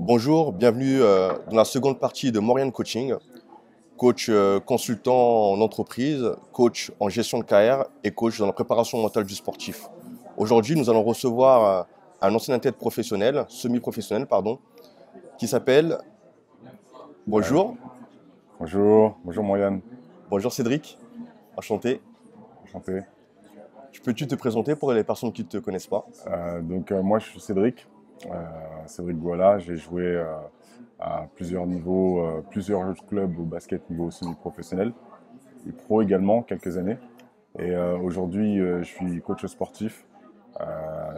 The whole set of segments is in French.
Bonjour, bienvenue dans la seconde partie de Morian Coaching, coach consultant en entreprise, coach en gestion de carrière et coach dans la préparation mentale du sportif. Aujourd'hui, nous allons recevoir un ancien athlète professionnel, semi-professionnel, pardon, qui s'appelle, Ouais. bonjour, Bonjour Moyane, bonjour Cédric, enchanté. enchanté. Peux-tu te présenter pour les personnes qui ne te connaissent pas? Moi je suis Cédric, Cédric Gouala. J'ai joué à plusieurs niveaux, plusieurs clubs au basket niveau semi-professionnel et pro également quelques années. Et aujourd'hui je suis coach sportif.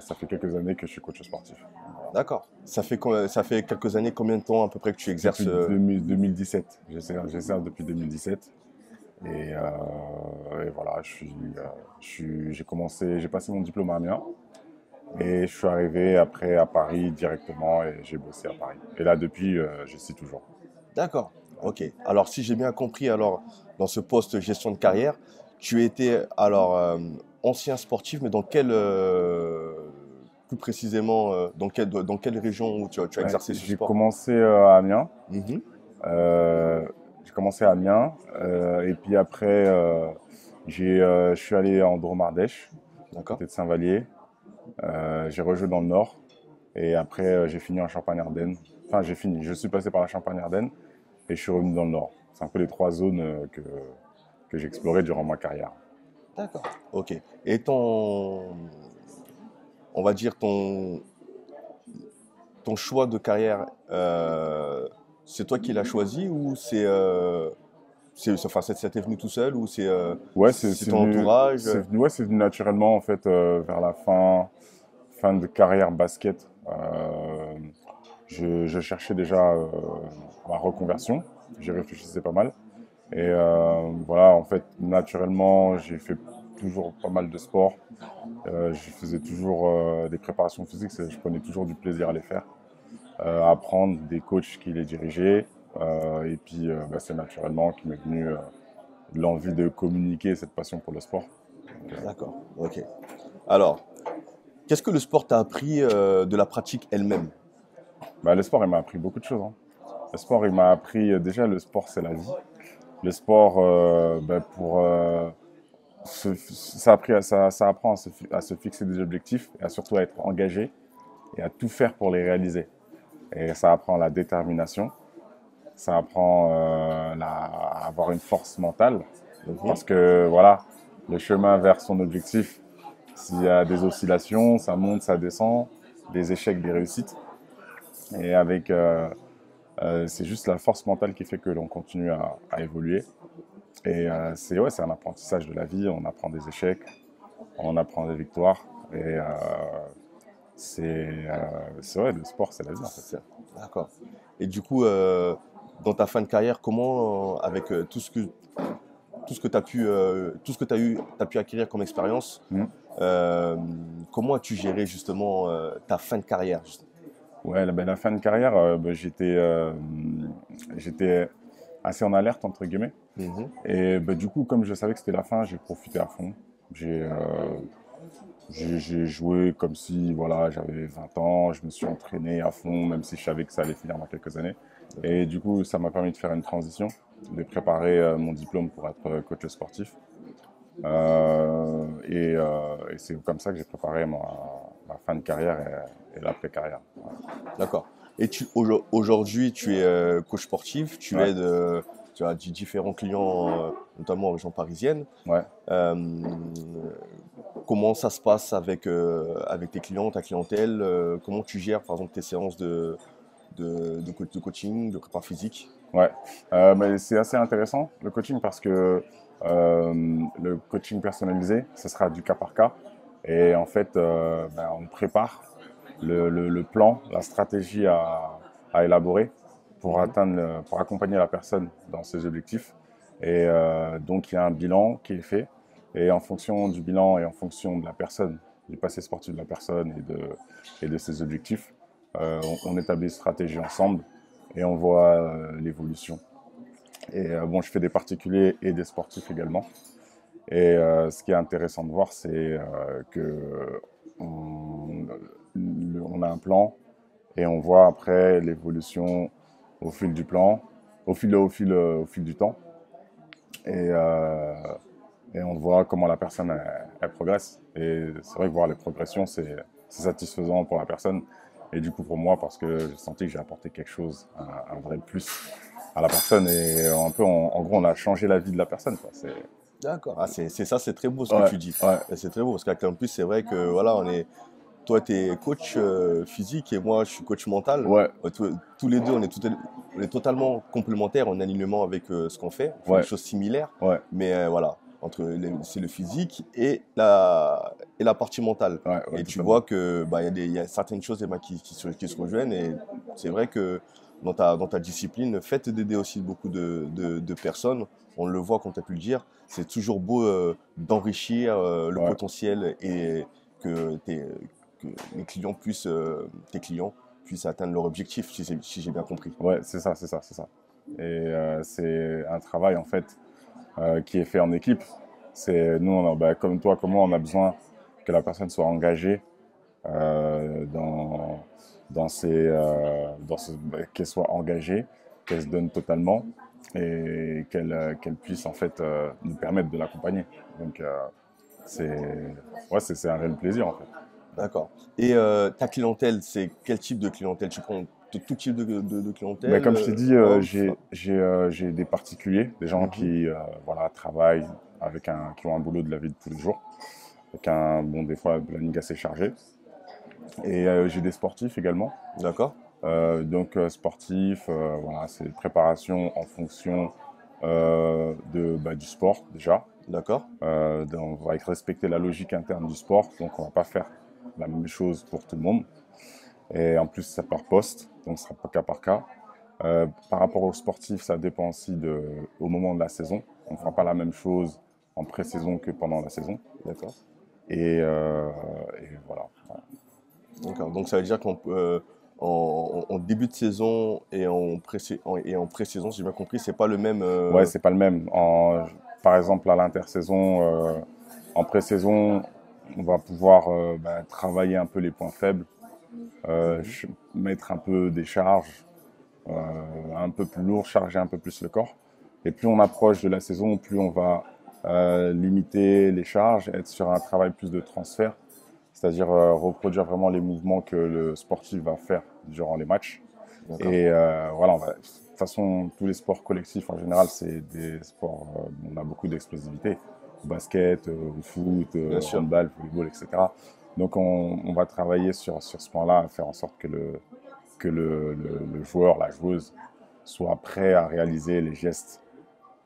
Ça fait quelques années que je suis coach sportif. D'accord. Ça fait quelques années, combien de temps à peu près que tu Depuis exerces 2017, j'exerce depuis 2017. Et voilà, j'ai passé mon diplôme à Amiens. Et je suis arrivé après à Paris directement et j'ai bossé à Paris. Et là, depuis, je suis toujours. D'accord, ok. Alors, si j'ai bien compris, alors, dans ce poste gestion de carrière, tu étais alors ancien sportif, mais dans plus précisément, dans quelle région où tu as Ouais, exercé ce sport? à Amiens. Mhm. Euh, j'ai commencé à Amiens. Et puis après, je suis allé en Dromardèche, D'accord, côté de Saint-Vallier. J'ai rejoué dans le Nord. Et après, j'ai fini en Champagne-Ardenne. Enfin, j'ai fini. Je suis passé par la Champagne-Ardenne et je suis revenu dans le Nord. C'est un peu les trois zones que j'ai explorées durant ma carrière. d'accord, ok. Et on va dire ton choix de carrière, c'est toi qui l'as choisi ou ça t'est venu tout seul ou Ouais, c'est ton entourage? c'est venu naturellement en fait vers la fin de carrière basket. Je cherchais déjà ma reconversion. J'y réfléchissais pas mal. Et voilà, en fait, naturellement, j'ai fait toujours pas mal de sport. Je faisais toujours des préparations physiques. Je prenais toujours du plaisir à les faire, à apprendre des coachs qui les dirigeaient. Et puis, c'est naturellement qui m'est venu l'envie de communiquer cette passion pour le sport. Donc, D'accord, ok. Alors, qu'est-ce que le sport t'a appris de la pratique elle-même? le sport, il m'a appris beaucoup de choses, hein. Le sport, il m'a appris, déjà, le sport, c'est la vie. Le sport, ça apprend à se fixer des objectifs et à surtout à être engagé et à tout faire pour les réaliser. Et ça apprend la détermination, ça apprend à avoir une force mentale Mhm. parce que voilà, le chemin vers son objectif, s'il y a des oscillations, ça monte, ça descend, des échecs, des réussites. Et c'est juste la force mentale qui fait que l'on continue à évoluer. Et c'est un apprentissage de la vie. On apprend des échecs, on apprend des victoires. Et ouais, le sport, c'est la vie en fait. D'accord. Et du coup, dans ta fin de carrière, comment, avec tout ce que tu as tout ce que t'as pu acquérir comme expérience, Mm. euh, comment as-tu géré justement ta fin de carrière? Ouais, la fin de carrière, j'étais assez en alerte entre guillemets. Mhm. Et du coup, comme je savais que c'était la fin, j'ai profité à fond. J'ai euh, j'ai joué comme si voilà, j'avais 20 ans, je me suis entraîné à fond, même si je savais que ça allait finir dans quelques années. Et du coup, ça m'a permis de faire une transition, de préparer mon diplôme pour être coach sportif. Et c'est comme ça que j'ai préparé ma fin de carrière et l'après-carrière. D'accord. Et aujourd'hui, tu es coach sportif, Ouais, tu as différents clients, notamment en région parisienne. ouais. Euh, Comment ça se passe avec tes clients, ta clientèle? Comment tu gères, par exemple, tes séances de coaching, de prépa physique? Ouais, mais c'est assez intéressant le coaching parce que le coaching personnalisé, ce sera du cas par cas. Et en fait, on prépare le plan, la stratégie à élaborer pour Mhm. pour accompagner la personne dans ses objectifs. Et donc, il y a un bilan qui est fait. Et en fonction du bilan et en fonction de la personne, du passé sportif de la personne et de ses objectifs, on établit une stratégie ensemble et on voit l'évolution. Et bon, je fais des particuliers et des sportifs également. Et ce qui est intéressant de voir, c'est que on a un plan Et on voit après l'évolution au fil du plan, au fil du temps. Et, euh, et on voit comment la personne elle progresse. Et c'est vrai que voir les progressions, c'est satisfaisant pour la personne. Et du coup pour moi, parce que j'ai senti que j'ai apporté quelque chose, un vrai plus à la personne. Et un peu, en gros, on a changé la vie de la personne, quoi. D'accord. Ah, c'est ça, c'est très beau ce que Ouais, tu dis. ouais, Et c'est très beau parce qu'en plus, c'est vrai que voilà, toi, tu es coach physique et moi, je suis coach mental. ouais, Tous les deux, on est totalement complémentaires en alignement avec ce qu'on fait. On fait des ouais, choses similaires, ouais, mais voilà, c'est le physique et la partie mentale. ouais, ouais, Et tu totalement. vois que bah, il y a certaines choses qui se rejoignent et c'est vrai que dans ta discipline, fait d'aider aussi beaucoup de personnes. On le voit, comme tu as pu le dire, c'est toujours beau d'enrichir le Ouais, potentiel et que, que tes clients puissent atteindre leur objectif, si j'ai bien compris. ouais, c'est ça, c'est ça, c'est ça. Et c'est un travail, en fait, qui est fait en équipe. Nous, comme toi, comme moi, on a besoin que la personne soit engagée euh, dans, qu'elle soit engagée, qu'elle se donne totalement et qu'elle puisse en fait nous permettre de l'accompagner. Donc c'est c'est un réel plaisir en fait. D'accord. Et ta clientèle, c'est quel type de clientèle? Tu prends tout type de Ben, clientèle, comme je t'ai dit, hommes, femmes? j'ai des particuliers, des gens Mhm. qui voilà, travaillent qui ont un boulot de la vie de tous les jours, avec des fois, un planning assez chargé. Et j'ai des sportifs également. D'accord, Sportif, voilà, c'est préparation en fonction du sport déjà. d'accord, On va respecter la logique interne du sport, donc on va pas faire la même chose pour tout le monde. Et en plus, ça par poste, donc ce sera pas cas par cas. Par rapport aux sportifs, ça dépend aussi au moment de la saison. On ne fera pas la même chose en pré-saison que pendant la saison. d'accord, Et, euh, et voilà. d'accord. Donc ça veut dire en début de saison et en pré-saison, si j'ai bien compris, c'est pas le même. Ouais, c'est pas le même. Par exemple, à l'intersaison, en pré-saison, on va pouvoir travailler un peu les points faibles, Mhm. mettre un peu des charges un peu plus lourdes, charger un peu plus le corps. Et plus on approche de la saison, plus on va limiter les charges, être sur un travail plus de transfert, c'est-à-dire reproduire vraiment les mouvements que le sportif va faire durant les matchs. D'accord, Et voilà, de toute façon, tous les sports collectifs en général, c'est des sports où on a beaucoup d'explosivité. Au basket, au foot, bien au sûr. handball, au volleyball, etc. Donc on va travailler sur ce point-là, faire en sorte que le joueur, la joueuse, soit prêt à réaliser les gestes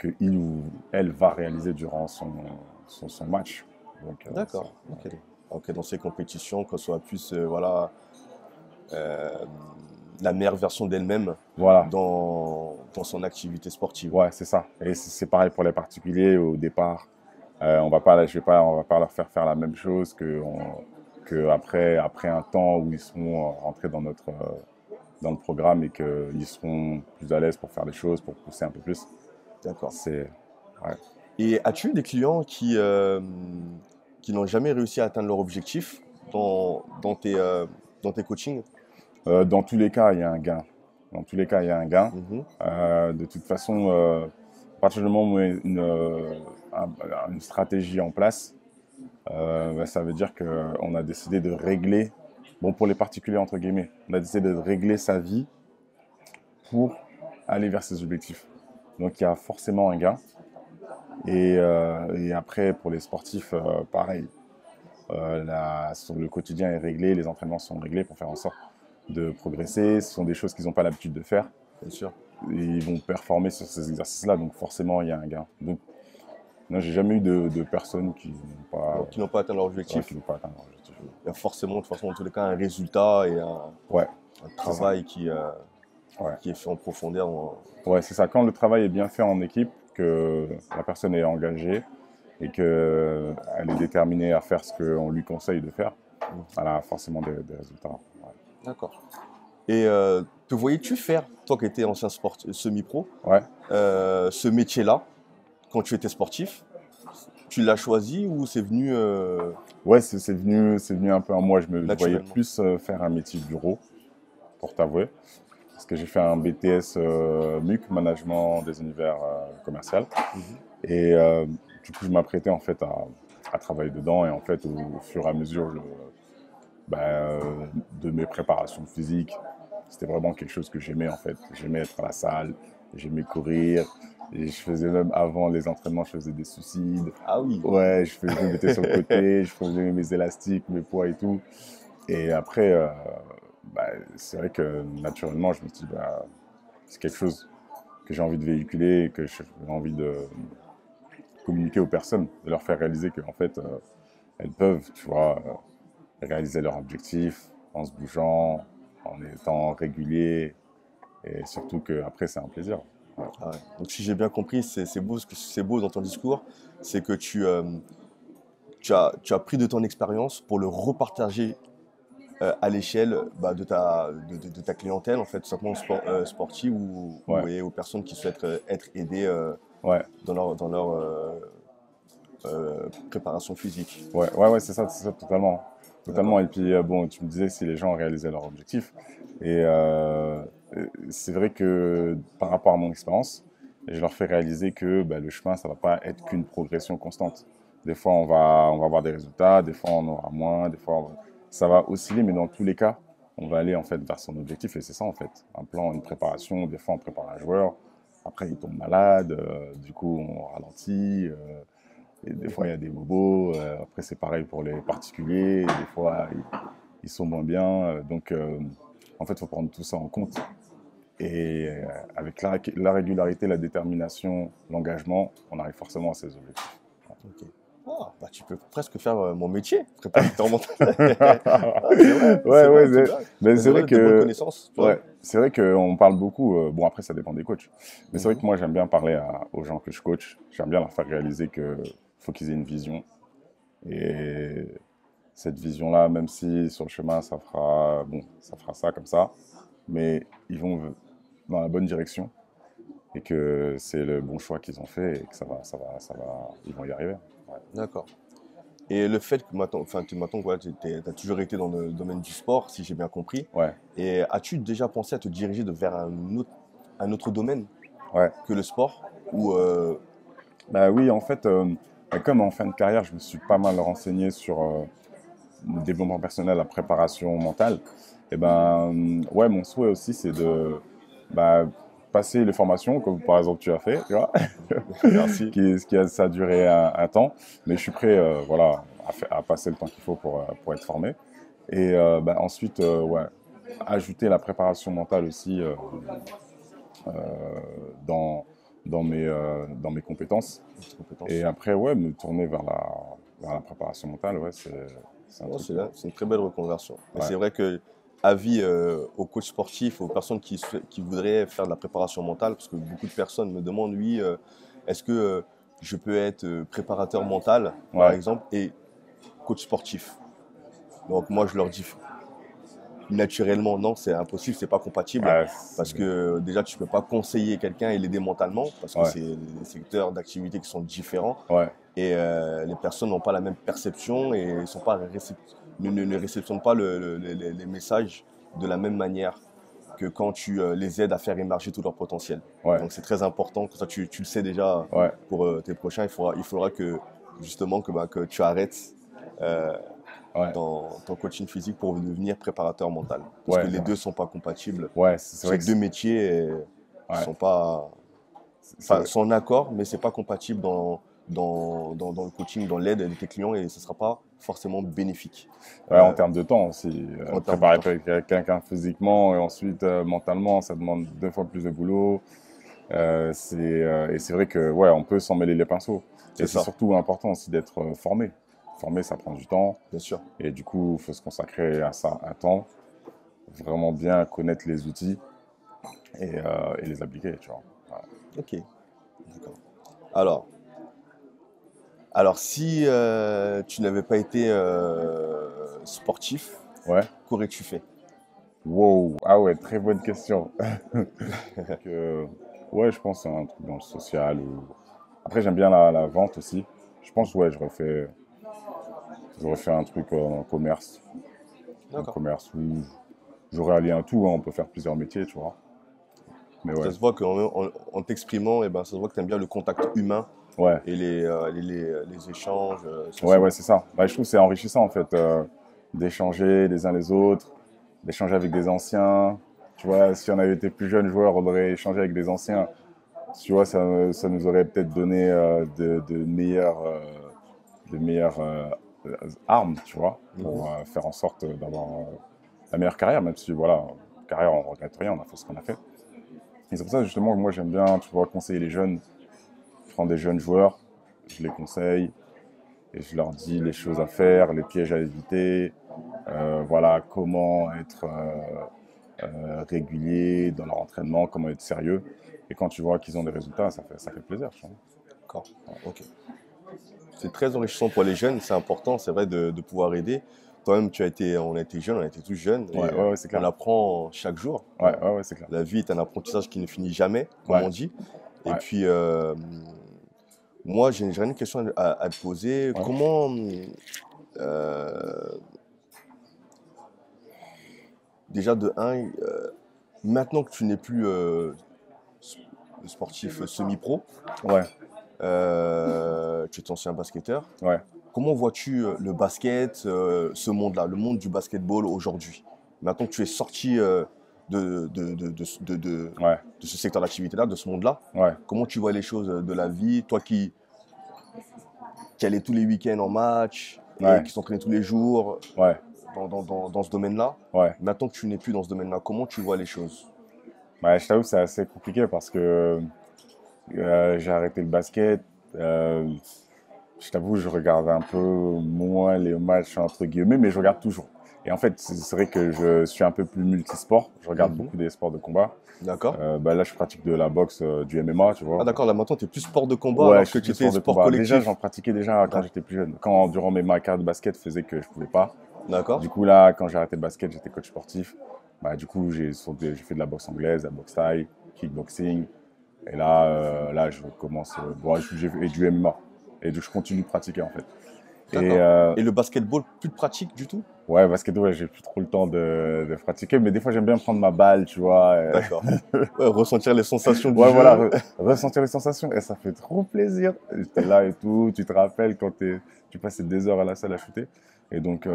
qu'il ou elle va réaliser durant son match. Donc, D'accord, ok. Ok, dans ces compétitions, qu'on soit plus voilà, la meilleure version d'elle-même voilà, dans son activité sportive. ouais, c'est ça. Et c'est pareil pour les particuliers au départ. On va pas leur faire la même chose que après un temps où ils seront rentrés dans le programme et qu'ils seront plus à l'aise pour faire les choses, pour pousser un peu plus. D'accord. C'est, ouais. Et as-tu eu des clients qui n'ont jamais réussi à atteindre leur objectif dans tes coachings? Dans tous les cas, il y a un gain. Dans tous les cas, il y a un gain. Mhm. De toute façon, à partir du moment où on met une stratégie en place, ça veut dire qu'on a décidé de régler, bon pour les particuliers entre guillemets, on a décidé de régler sa vie pour aller vers ses objectifs. Donc il y a forcément un gain. Et après, pour les sportifs, pareil. Le quotidien est réglé, les entraînements sont réglés pour faire en sorte de progresser. Ce sont des choses qu'ils n'ont pas l'habitude de faire. Bien sûr. Et ils vont performer sur ces exercices-là, donc forcément, il y a un gain. Donc, non, j'ai jamais eu de personnes Donc, qui n'ont pas atteint leur qui objectif. n'ont pas atteint leur objectif. Il y a forcément, de toute façon, en tous les cas, un résultat et Ouais, un c'est ça. travail Ouais. qui est fait en profondeur. Ouais, c'est ça. Quand le travail est bien fait en équipe, que la personne est engagée et qu'elle est déterminée à faire ce qu'on lui conseille de faire, elle a forcément des résultats. Ouais. D'accord. Et te voyais-tu faire, toi qui étais ancien semi-pro, Ouais. ce métier-là, quand tu étais sportif, tu l'as choisi ou c'est venu Ouais, c'est venu un peu en moi. Je voyais naturellement? plus faire un métier de bureau pour t'avouer. Parce que j'ai fait un BTS MUC, Management des univers commerciaux. Et du coup, je m'apprêtais en fait à travailler dedans. Et en fait, au fur et à mesure de mes préparations physiques, c'était vraiment quelque chose que j'aimais en fait. J'aimais être à la salle, j'aimais courir. Et je faisais même avant les entraînements, je faisais des suicides. Ah oui. Ouais, je me mettais sur le côté, je faisais mes élastiques, mes poids et tout. Et après, c'est vrai que naturellement, je me suis dit, c'est quelque chose que j'ai envie de véhiculer, que j'ai envie de communiquer aux personnes, de leur faire réaliser qu'en fait, elles peuvent, tu vois, réaliser leur objectif en se bougeant, en étant régulier, et surtout qu'après, c'est un plaisir. Ouais. Ah ouais. Donc si j'ai bien compris, c'est beau, ce que c'est beau dans ton discours, c'est que tu as pris de ton expérience pour le repartager à l'échelle de ta clientèle, en fait, tout simplement sportive Ouais. et aux personnes qui souhaitent être aidées Ouais. dans leur préparation physique. Ouais, c'est ça, totalement. Totalement. D'accord. Et puis, bon, tu me disais si les gens réalisaient leur objectif. Et c'est vrai que par rapport à mon expérience, je leur fais réaliser que le chemin, ça va pas être qu'une progression constante. Des fois, on va avoir des résultats, des fois, on aura moins, des fois, ça va osciller, mais dans tous les cas, on va aller en fait vers son objectif. Et c'est ça, en fait. Un plan, une préparation. Des fois, on prépare un joueur. Après, il tombe malade. Du coup, on ralentit. Et des fois, il y a des bobos. Après, c'est pareil pour les particuliers. Et des fois, ils sont moins bien. En fait, il faut prendre tout ça en compte. Et avec la régularité, la détermination, l'engagement, on arrive forcément à ces objectifs. Ok. Ah, bah, tu peux presque faire mon métier, préparateur mental. Ah, c'est vrai, c'est vrai, tu vois. Mais T'as c'est vrai de bonnes que connaissances, tu vois. c'est vrai qu'on parle beaucoup. Bon, après, ça dépend des coachs. Mais c'est vrai Mhm. que moi, j'aime bien parler aux gens que je coach. J'aime bien leur faire réaliser que faut qu'ils aient une vision. Et cette vision-là, même si sur le chemin, ça fera ça comme ça, mais ils vont dans la bonne direction et que c'est le bon choix qu'ils ont fait et que ils vont y arriver. Ouais. D'accord. Et le fait que maintenant, voilà, tu as toujours été dans le domaine du sport, si j'ai bien compris. Ouais, Et as-tu déjà pensé à te diriger vers un autre domaine ouais. que le sport? Ou Bah oui, en fait, comme en fin de carrière, je me suis pas mal renseigné sur le développement personnel, la préparation mentale. Et ouais, mon souhait aussi, c'est de bah, passer les formations, comme par exemple tu as fait, tu vois, merci. ça a duré un temps, mais je suis prêt, voilà, à passer le temps qu'il faut pour être formé. Et ensuite, ouais, ajouter la préparation mentale aussi dans, dans mes compétences. Compétences. Et après, ouais, me tourner vers la préparation mentale, ouais, c'est un Non, truc. c'est une très belle reconversion. Et Ouais, c'est vrai que, avis aux coachs sportifs, aux personnes qui voudraient faire de la préparation mentale, parce que beaucoup de personnes me demandent, oui, est-ce que je peux être préparateur mental, par ouais, exemple, et coach sportif? Donc moi, je leur dis naturellement, non, c'est impossible, c'est pas compatible. ouais, Parce que déjà, tu peux pas conseiller quelqu'un et l'aider mentalement, parce que ouais, c'est des secteurs d'activité qui sont différents. ouais, Et les personnes n'ont pas la même perception et sont pas ne réceptionnent pas les messages de la même manière que quand tu les aides à faire émerger tout leur potentiel. ouais, Donc c'est très important, que ça tu le sais déjà ouais, pour tes prochains, il faudra que justement que tu arrêtes euh, ouais, dans ton coaching physique pour devenir préparateur mental. Parce que ouais, les ouais, deux sont pas compatibles. ouais, c'est C'est vrai que deux métiers qui ouais, sont pas, c'est enfin, vrai. sont en accord, mais c'est pas compatible dans le coaching, dans l'aide de tes clients et ce sera pas forcément bénéfique Ouais, en termes de temps aussi. en termes de Préparer temps. quelqu'un physiquement et ensuite mentalement, ça demande 2 fois plus de boulot. Et c'est vrai que ouais, on peut s'en mêler les pinceaux. Et C'est c'est ça, surtout important aussi d'être formé. Formé, ça prend du temps. bien sûr. Et du coup, il faut se consacrer à ça un temps. Vraiment bien connaître les outils et les appliquer, tu vois. Ok, d'accord. Alors, alors si tu n'avais pas été sportif, Ouais. qu'aurais-tu fait? Wow. Ah ouais, très bonne question. Que, ouais, je pense à un truc dans le social. Après, j'aime bien la vente aussi. Je pense, ouais, j'aurais fait un truc en commerce. En D'accord. commerce où j'aurais allié un tout, hein, on peut faire plusieurs métiers, tu vois. Mais ouais, Ça se voit en t'exprimant, eh ben, ça se voit que tu aimes bien le contact humain ouais, et les échanges ouais, sociaux. ouais, c'est ça. Bah, je trouve que c'est enrichissant, en fait, d'échanger les uns les autres, d'échanger avec des anciens. Tu vois, si on avait été plus jeunes joueurs, on aurait échangé avec des anciens. Tu vois, ça nous aurait peut-être donné de meilleures armes, tu vois, Mhm. pour faire en sorte d'avoir la meilleure carrière, même si, voilà, carrière, on ne regrette rien, on a fait ce qu'on a fait. Et c'est pour ça, justement, que moi, j'aime bien, tu vois, conseiller les jeunes. Je prends des jeunes joueurs, je les conseille et je leur dis les choses à faire, les pièges à éviter, voilà, comment être régulier dans leur entraînement, comment être sérieux. Et quand tu vois qu'ils ont des résultats, ça fait plaisir, tu vois. D'accord. Ok. C'est très enrichissant pour les jeunes, c'est important, c'est vrai, de pouvoir aider. Toi-même, on a été jeune, on a été tous jeunes Ouais, et ouais, ouais, c'est on clair. apprend chaque jour, Ouais, hein. ouais, ouais, c'est clair. La vie est un apprentissage qui ne finit jamais, comme Ouais, on dit. Et ouais, puis, moi, j'aurais une question à te poser. ouais, Comment, euh, déjà de un, maintenant que tu n'es plus sportif semi-pro, ouais, tu es ancien basketteur, ouais, comment vois-tu le basket, ce monde-là, le monde du basketball aujourd'hui? Maintenant que tu es sorti ouais, de ce secteur d'activité-là, de ce monde-là, ouais, comment tu vois les choses de la vie? Toi qui allais tous les week-ends en match et ouais, qui s'entraînait tous les jours ouais, dans ce domaine-là, ouais. maintenant que tu n'es plus dans ce domaine-là, comment tu vois les choses? Bah, je t'avoue, c'est assez compliqué parce que j'ai arrêté le basket. Euh, je t'avoue, je regarde un peu moins les matchs entre guillemets, mais je regarde toujours. Et en fait, c'est vrai que je suis un peu plus multisport. Je regarde Mhm. beaucoup des sports de combat. D'accord? Bah, là, je pratique de la boxe, du MMA, tu Ah vois. d'accord, là maintenant tu es plus sport de combat Ouais, alors je que suis tu plus étais sport de sport combat. Déjà, j'en collectif. pratiquais déjà quand D'ac- j'étais plus jeune. Quand, durant ma carrière de basket faisait que je pouvais pas. D'accord? Du coup, là, quand j'ai arrêté le basket, j'étais coach sportif. Bah, du coup, j'ai fait de la boxe anglaise, de la boxe thaï, kickboxing. Et là, là je commence. Bon, j'ai fait du MMA. Et donc, je continue de pratiquer, en fait. Et D'accord. Et le basketball, plus de pratique du tout? ouais, basket, ouais, j'ai plus trop le temps de pratiquer. Mais des fois, j'aime bien prendre ma balle, tu vois. D'accord. Ouais, ressentir les sensations du Ouais, voilà, jeu. ressentir les sensations. Et ça fait trop plaisir. Tu es là et tout. Tu te rappelles quand tu passais des heures à la salle à shooter. Et donc,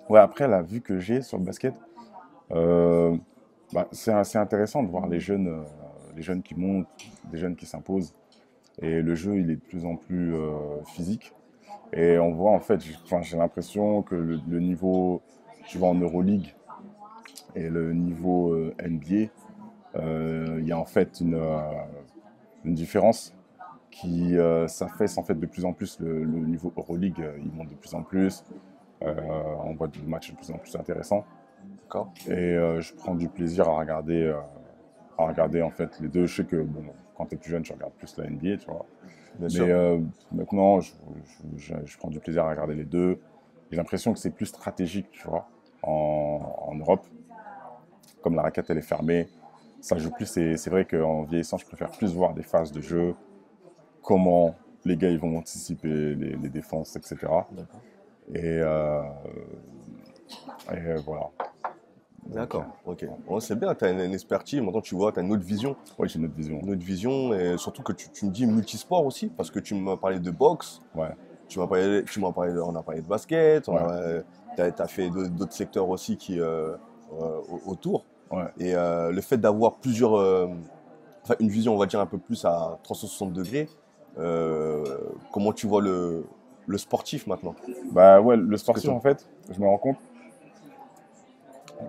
ouais, après, la vue que j'ai sur le basket, Euh, bah, c'est assez intéressant de voir les jeunes qui montent, des jeunes qui s'imposent. Et le jeu, il est de plus en plus physique. Et on voit en fait, enfin, j'ai l'impression que le niveau, tu vois, en Euroleague et le niveau NBA, il y a en fait une différence qui s'affaisse en fait de plus en plus. Le niveau Euroleague, il monte de plus en plus. Euh, on voit des matchs de plus en plus intéressants. D'accord. Et je prends du plaisir à regarder en fait les deux. Je sais que bon, quand tu es plus jeune, tu regardes plus la NBA, tu vois. Bien Mais sûr. maintenant, je prends du plaisir à regarder les deux. J'ai l'impression que c'est plus stratégique, tu vois, en Europe. Comme la raquette, elle est fermée, ça joue plus. C'est vrai qu'en vieillissant, je préfère plus voir des phases de jeu, comment les gars ils vont anticiper les défenses, etc. D'accord. Et, voilà. Donc, D'accord. Ok. Bon, c'est bien, tu as une expertise. Maintenant, tu vois, tu as une autre vision. ouais, j'ai une autre vision. Une autre vision. Et surtout que tu me dis multisport aussi, parce que tu m'as parlé de boxe, Ouais, on a parlé de basket, ouais, tu as fait d'autres secteurs aussi autour. ouais. Et le fait d'avoir enfin, une vision, on va dire, un peu plus à 360 degrés, comment tu vois le sportif maintenant? Bah ouais, le Parce que sportif, en fait, je me rends compte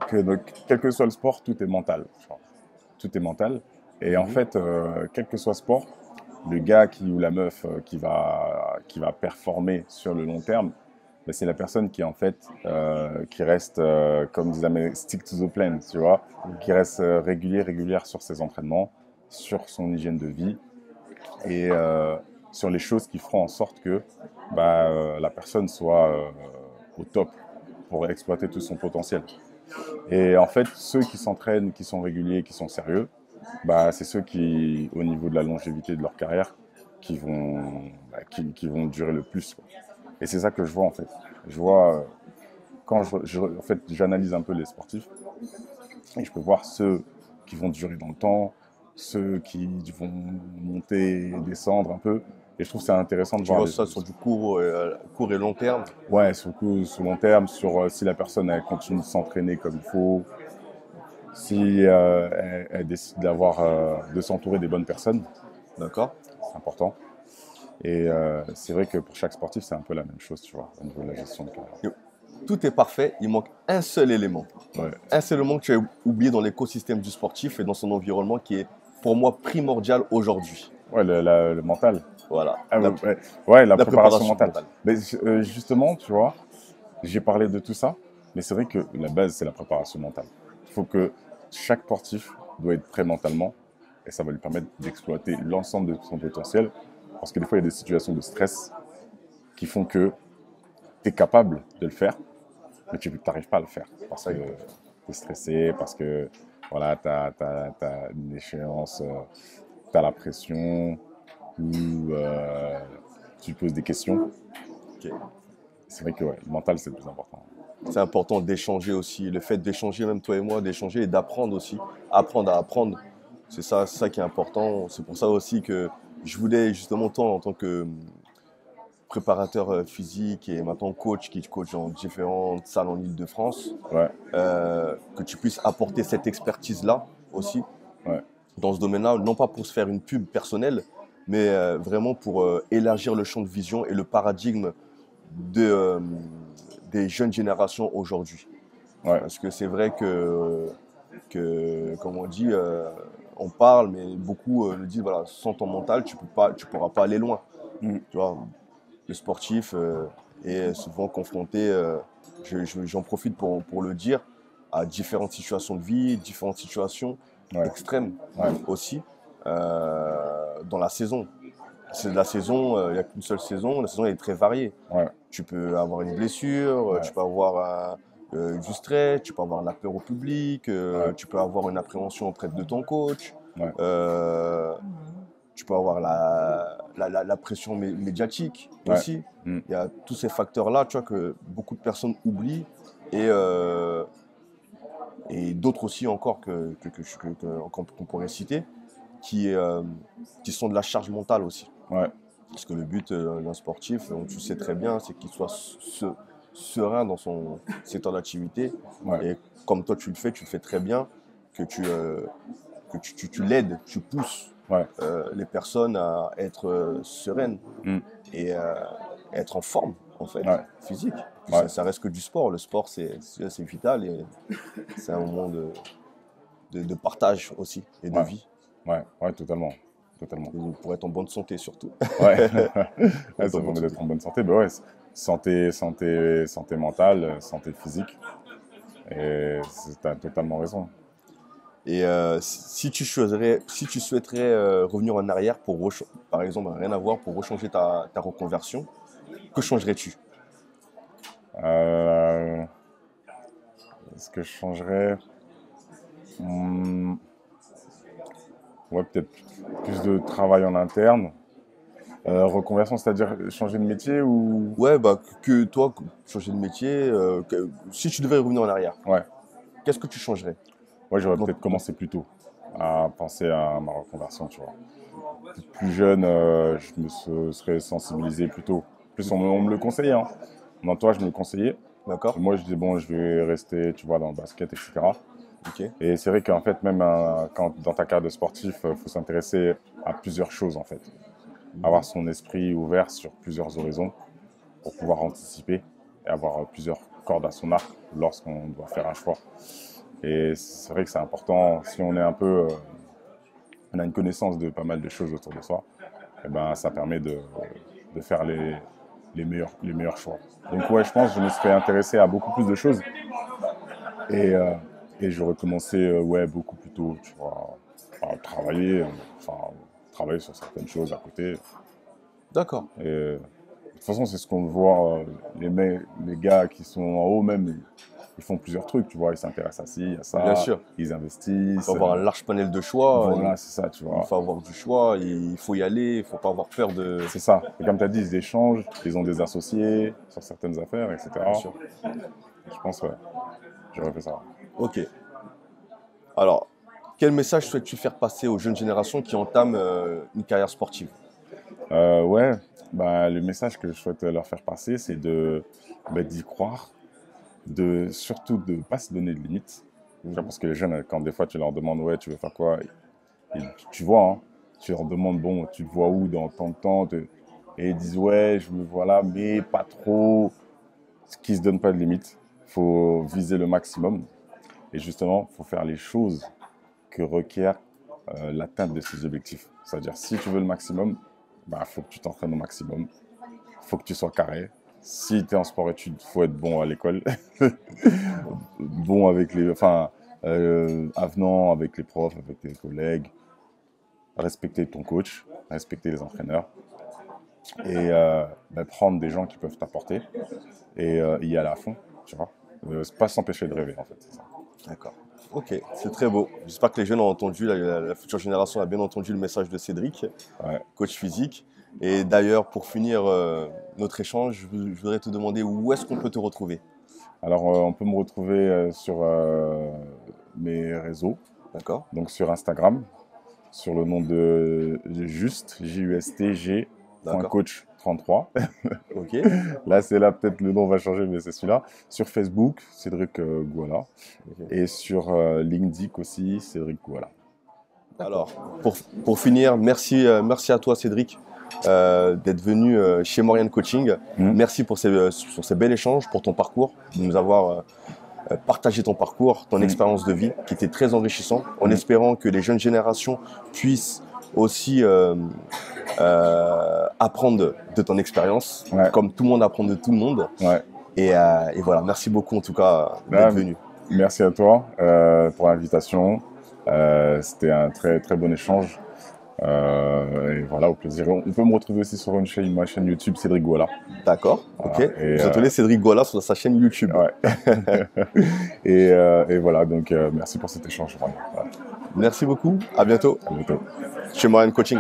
que donc, quel que soit le sport, tout est mental. Genre, tout est mental. Et en Mhm. fait, quel que soit le sport, le gars ou la meuf qui va performer sur le long terme, bah, c'est la personne qui en fait qui reste, comme disent les Américains, stick to the plan, tu vois, qui reste régulière sur ses entraînements, sur son hygiène de vie et sur les choses qui feront en sorte que bah, la personne soit au top pour exploiter tout son potentiel. Et en fait, ceux qui s'entraînent, qui sont réguliers, qui sont sérieux, bah, c'est ceux qui, au niveau de la longévité de leur carrière, qui vont durer le plus, quoi. Et c'est ça que je vois en fait. Je vois quand en fait, j'analyse un peu les sportifs, et je peux voir ceux qui vont durer dans le temps, ceux qui vont monter et descendre un peu. Et je trouve que c'est intéressant de Tu voir vois les ça sur du court et long terme. ouais, sur le coup, sur long terme, sur si la personne elle continue de s'entraîner comme il faut, si elle décide de s'entourer des bonnes personnes, D'accord? c'est important. Et c'est vrai que pour chaque sportif, c'est un peu la même chose, tu vois, au niveau de la gestion de carrière. Tout est parfait, il manque un seul élément. Ouais, Un seul élément que tu as oublié dans l'écosystème du sportif et dans son environnement qui est pour moi primordial aujourd'hui. ouais le mental. Voilà, Ah, ouais, la la préparation préparation mentale. mentale. Mais justement, tu vois, j'ai parlé de tout ça, mais c'est vrai que la base, c'est la préparation mentale. Il faut que chaque sportif doit être prêt mentalement et ça va lui permettre d'exploiter l'ensemble de son potentiel. Parce que des fois, il y a des situations de stress qui font que tu es capable de le faire, mais tu n'arrives pas à le faire parce que tu es stressé, parce que voilà, tu as une échéance, tu as la pression ou tu te poses des questions. Ok. C'est vrai que ouais, le mental, c'est le plus important. C'est important d'échanger aussi, le fait d'échanger, même toi et moi, d'échanger et d'apprendre aussi, apprendre à apprendre. C'est ça qui est important. C'est pour ça aussi que je voulais justement toi en tant que préparateur physique et maintenant coach qui coach dans différentes salles en Île-de-France, Ouais, que tu puisses apporter cette expertise-là aussi ouais, dans ce domaine-là, non pas pour se faire une pub personnelle, mais vraiment pour élargir le champ de vision et le paradigme de, des jeunes générations aujourd'hui. ouais, Parce que c'est vrai comme on dit, on parle, mais beaucoup le disent, voilà, sans ton mental, tu pourras pas aller loin. mm, Tu vois, le sportif est souvent confronté, j'en profite pour le dire, à différentes situations de vie, différentes situations ouais, extrêmes ouais, aussi dans la saison. C'est de la saison, il n'y a qu'une seule saison, la saison est très variée. ouais, Tu peux avoir une blessure, ouais, tu peux avoir du stress, tu peux avoir la peur au public, ouais, tu peux avoir une appréhension auprès de ton coach, ouais, euh, tu peux avoir la pression médiatique ouais, aussi. mm, Il y a tous ces facteurs-là, tu vois, que beaucoup de personnes oublient et d'autres aussi encore qu'on pourrait citer qui, qui sont de la charge mentale aussi. ouais, Parce que le but d'un sportif, tu sais très bien, c'est qu'il soit serein dans son secteur d'activité. ouais, Et comme toi tu le fais très bien, que tu l'aides, tu pousses ouais, les personnes à être sereines mm, et être en forme, en fait, ouais, physique. Puis ouais, ça reste que du sport. Le sport, c'est vital et c'est un moment de partage aussi et de ouais, vie. ouais, ouais, totalement, totalement. Pour être en bonne santé surtout. Ouais, Pour ouais, être en ça bonne permet santé. d'être en bonne santé. Bah ouais, santé mentale, santé physique. Et tu as totalement raison. Et si tu souhaiterais revenir en arrière par exemple, rien à voir, pour rechanger ta reconversion, que changerais-tu? Euh, Ce que je changerais, hmm, ouais, peut-être plus de travail en interne. Reconversion, c'est-à-dire changer de métier ou... Ouais, bah que toi, changer de métier, si tu devais revenir en arrière, Ouais, qu'est-ce que tu changerais? ouais, j'aurais Donc, peut-être commencé plus tôt à penser à ma reconversion, tu vois. Plus jeune, je serais sensibilisé plus tôt. En plus, on me le conseillait, hein. Mon entourage me le conseillait. Et d'accord? moi, je disais, bon, je vais rester, tu vois, dans le basket, etc. Ok. Et c'est vrai qu'en fait, même quand, dans ta carrière de sportif, il faut s'intéresser à plusieurs choses, en fait. Avoir son esprit ouvert sur plusieurs horizons pour pouvoir anticiper et avoir plusieurs cordes à son arc lorsqu'on doit faire un choix. Et c'est vrai que c'est important, si on est un peu, on a une connaissance de pas mal de choses autour de soi, et ben ça permet de faire les meilleurs choix. Donc ouais, je pense que je me serais intéressé à beaucoup plus de choses et, euh, et j'aurais commencé ouais, beaucoup plus tôt, tu vois, à travailler, travailler sur certaines choses à côté. D'accord. Et, de toute façon, c'est ce qu'on voit, les gars qui sont en haut même, ils font plusieurs trucs, tu vois. Ils s'intéressent à ci, à ça. Bien sûr. Ils investissent. Il faut avoir un large panel de choix. Voilà, c'est ça, tu vois. Il faut avoir du choix, il faut y aller, il ne faut pas avoir peur de... C'est ça. Et comme tu as dit, ils échangent, ils ont des associés sur certaines affaires, etc. Bien sûr. Je pense, ouais, j'aurais fait ça. Ok. Alors, quel message souhaites-tu faire passer aux jeunes générations qui entament une carrière sportive? Ouais, bah, le message que je souhaite leur faire passer, c'est d'y croire, surtout de ne pas se donner de limites. Tu vois, parce que les jeunes, quand des fois tu leur demandes, ouais, tu veux faire quoi? Tu vois, hein, tu leur demandes, bon, tu te vois où dans tant de temps? Et ils disent, ouais, je me vois là, mais pas trop. Ce qui ne se donne pas de limites. Il faut viser le maximum. Et justement, il faut faire les choses que requiert l'atteinte de ces objectifs. C'est-à-dire, si tu veux le maximum, bah, faut que tu t'entraînes au maximum. Il faut que tu sois carré. Si tu es en sport-études, il faut être bon à l'école. Bon avec avenant avec les profs, avec tes collègues. Respecter ton coach, respecter les entraîneurs. Et prendre des gens qui peuvent t'apporter et y aller à fond, tu vois. Pas s'empêcher de rêver, en fait, c'est ça. D'accord. Ok, c'est très beau. J'espère que les jeunes ont entendu, la future génération a bien entendu le message de Cédric, Ouais. coach physique. Et d'ailleurs, pour finir notre échange, je voudrais te demander où est-ce qu'on peut te retrouver? Alors, on peut me retrouver sur mes réseaux, D'accord. donc sur Instagram, sur le nom de justg.coach33. Ok. Là, peut-être le nom va changer, mais c'est celui-là. Sur Facebook, Cédric Gouala. Ok. Et sur LinkedIn aussi, Cédric Gouala. Alors, pour finir, merci à toi Cédric d'être venu chez Morian Coaching. Merci pour ces bels échanges, pour ton parcours, de nous avoir partagé ton parcours, ton expérience de vie, qui était très enrichissant, en espérant que les jeunes générations puissent aussi apprendre de ton expérience, comme tout le monde apprend de tout le monde. Ouais. Et voilà, merci beaucoup en tout cas d'être venu. Merci à toi pour l'invitation. C'était un très très bon échange. Et voilà, au plaisir. On peut me retrouver aussi sur ma chaîne YouTube, Cédric Gouala. D'accord, voilà. Ok. Vous appelez Cédric Gouala sur sa chaîne YouTube. Ouais. et voilà, donc merci pour cet échange. Voilà. Merci beaucoup, à bientôt. À bientôt. Chez Morian Coaching.